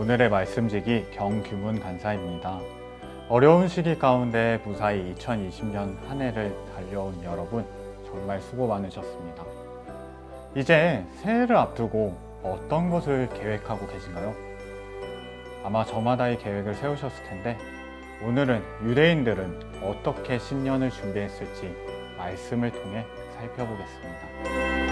오늘의 말씀지기 경규문 간사입니다. 어려운 시기 가운데 무사히 2020년 한 해를 달려온 여러분 정말 수고 많으셨습니다. 이제 새해를 앞두고 어떤 것을 계획하고 계신가요? 아마 저마다의 계획을 세우셨을 텐데 오늘은 유대인들은 어떻게 신년을 준비했을지 말씀을 통해 살펴보겠습니다.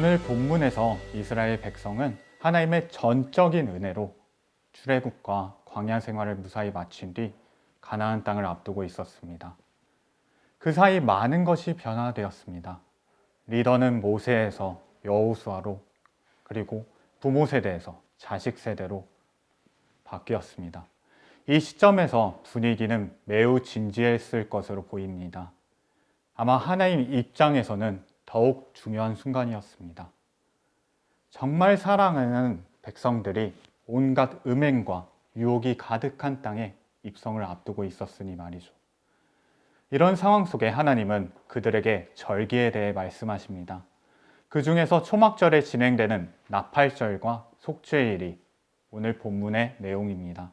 오늘 본문에서 이스라엘 백성은 하나님의 전적인 은혜로 출애굽과 광야 생활을 무사히 마친 뒤 가나안 땅을 앞두고 있었습니다. 그 사이 많은 것이 변화되었습니다. 리더는 모세에서 여호수아로, 그리고 부모 세대에서 자식 세대로 바뀌었습니다. 이 시점에서 분위기는 매우 진지했을 것으로 보입니다. 아마 하나님 입장에서는 더욱 중요한 순간이었습니다. 정말 사랑하는 백성들이 온갖 음행과 유혹이 가득한 땅에 입성을 앞두고 있었으니 말이죠. 이런 상황 속에 하나님은 그들에게 절기에 대해 말씀하십니다. 그 중에서 초막절에 진행되는 나팔절과 속죄일이 오늘 본문의 내용입니다.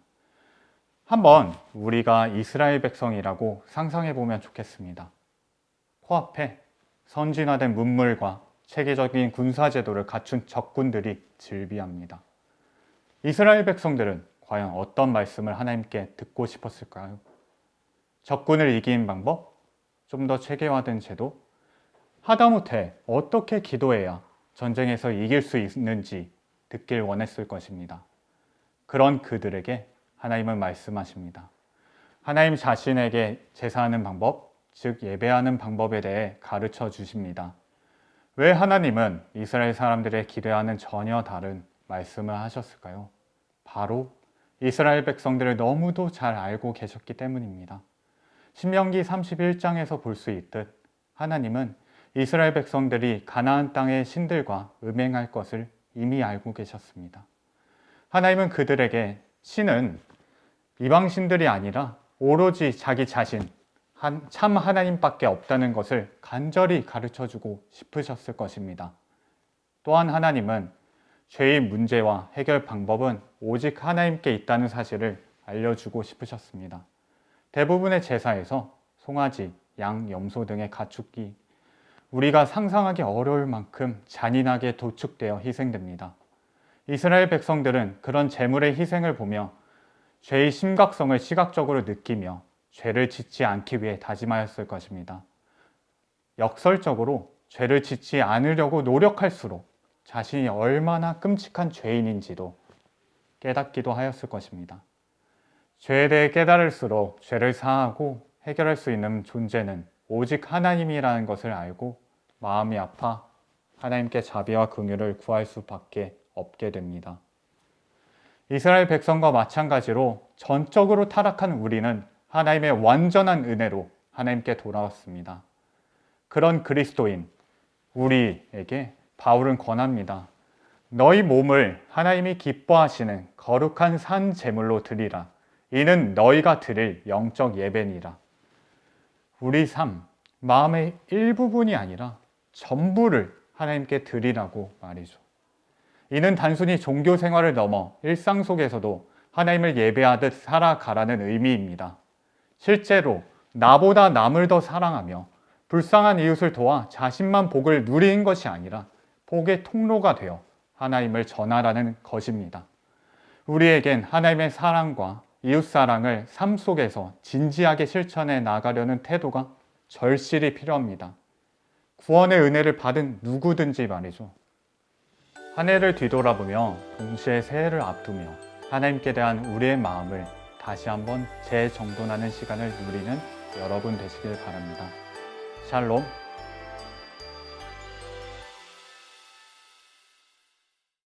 한번 우리가 이스라엘 백성이라고 상상해 보면 좋겠습니다. 코앞에 선진화된 문물과 체계적인 군사제도를 갖춘 적군들이 즐비합니다. 이스라엘 백성들은 과연 어떤 말씀을 하나님께 듣고 싶었을까요? 적군을 이기는 방법? 좀 더 체계화된 제도? 하다못해 어떻게 기도해야 전쟁에서 이길 수 있는지 듣길 원했을 것입니다. 그런 그들에게 하나님은 말씀하십니다. 하나님 자신에게 제사하는 방법, 즉 예배하는 방법에 대해 가르쳐 주십니다. 왜 하나님은 이스라엘 사람들의 기대와는 전혀 다른 말씀을 하셨을까요? 바로 이스라엘 백성들을 너무도 잘 알고 계셨기 때문입니다. 신명기 31장에서 볼 수 있듯 하나님은 이스라엘 백성들이 가나안 땅의 신들과 음행할 것을 이미 알고 계셨습니다. 하나님은 그들에게 신은 이방 신들이 아니라 오로지 자기 자신, 참 하나님밖에 없다는 것을 간절히 가르쳐주고 싶으셨을 것입니다. 또한 하나님은 죄의 문제와 해결 방법은 오직 하나님께 있다는 사실을 알려주고 싶으셨습니다. 대부분의 제사에서 송아지, 양, 염소 등의 가축이 우리가 상상하기 어려울 만큼 잔인하게 도축되어 희생됩니다. 이스라엘 백성들은 그런 제물의 희생을 보며 죄의 심각성을 시각적으로 느끼며 죄를 짓지 않기 위해 다짐하였을 것입니다. 역설적으로 죄를 짓지 않으려고 노력할수록 자신이 얼마나 끔찍한 죄인인지도 깨닫기도 하였을 것입니다. 죄에 대해 깨달을수록 죄를 사하고 해결할 수 있는 존재는 오직 하나님이라는 것을 알고 마음이 아파 하나님께 자비와 긍휼을 구할 수밖에 없게 됩니다. 이스라엘 백성과 마찬가지로 전적으로 타락한 우리는 하나님의 완전한 은혜로 하나님께 돌아왔습니다. 그런 그리스도인 우리에게 바울은 권합니다. 너희 몸을 하나님이 기뻐하시는 거룩한 산 제물로 드리라. 이는 너희가 드릴 영적 예배니라. 우리 삶, 마음의 일부분이 아니라 전부를 하나님께 드리라고 말이죠. 이는 단순히 종교 생활을 넘어 일상 속에서도 하나님을 예배하듯 살아가라는 의미입니다. 실제로 나보다 남을 더 사랑하며 불쌍한 이웃을 도와 자신만 복을 누리는 것이 아니라 복의 통로가 되어 하나님을 전하라는 것입니다. 우리에겐 하나님의 사랑과 이웃사랑을 삶 속에서 진지하게 실천해 나가려는 태도가 절실히 필요합니다. 구원의 은혜를 받은 누구든지 말이죠. 한 해를 뒤돌아보며 동시에 새해를 앞두며 하나님께 대한 우리의 마음을 다시 한번 재정돈하는 시간을 누리는 여러분 되시길 바랍니다. 샬롬.